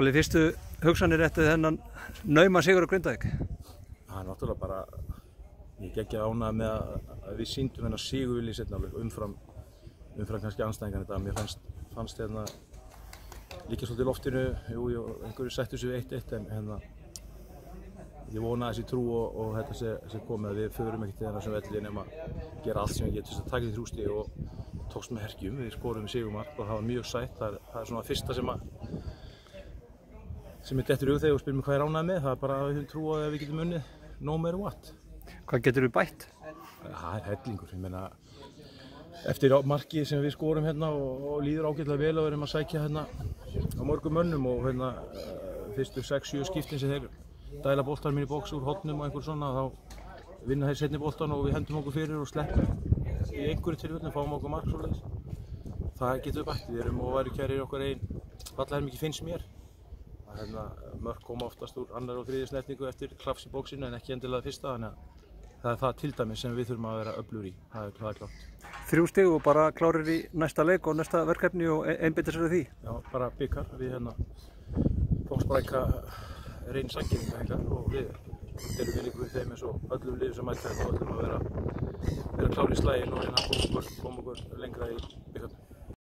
Fyrstu hugsanir eftir þennan nauma sigur á Grindavík? Það er náttúrulega bara, ég ekki ánægður með að við sýndum þennan sigurvilja seinna alveg umfram kannski andstæðingarnir þetta. Mér fannst hérna líka svolítið í loftinu, jú, einhverju sættu sig við 1-1 en ég vona þessi trú og þetta sé komið að við förum ekki til þessum velli nema gera allt sem við getum til að taka því 3 stig og tókst með herkjum. Við skorum sigurmark og það var mjög sætt. Það er svona fyrsta sem dettur í hug þegar og spyrir mig hvað ég er ánægður með. Það er bara að við höfum trú á að við getum unnið no matter what. Hvað getur við bætt? Það er hellingur. Ég meina, eftir markið sem við skorum hérna og líður ágætlega vel og erum að sækja hérna á mörgum mönnum og hérna fyrstu 6-7 skiptin sem þeir dæla boltar mín í box úr hornum og einhver svona, þá vinna þeir seinni boltan og við hendum okkur fyrir og sleppum í einhverju tilfellum, fáum okkur mark svoleiðis. Það getur við bætt. Við erum og væru kærir okkur einn vallahermingi finnst mér. Hérna, mörk koma oftast úr annar og þriðju snertingu eftir klafs í bóksinu en ekki endilega fyrsta, þannig að það er það til dæmis sem við þurfum að vera öflugir í. Það er klárt. 3 stig og bara klárir í næsta leik og næsta verkefni og einbeita sér að því? Já, bara bikar. Við hérna fómsbræka reyn sanngirninga og við erum líka við þeim eins og öllum liðum sem mæta og öllum að vera klárir í slaginn og reyna að koma okkur lengra í bikarnum.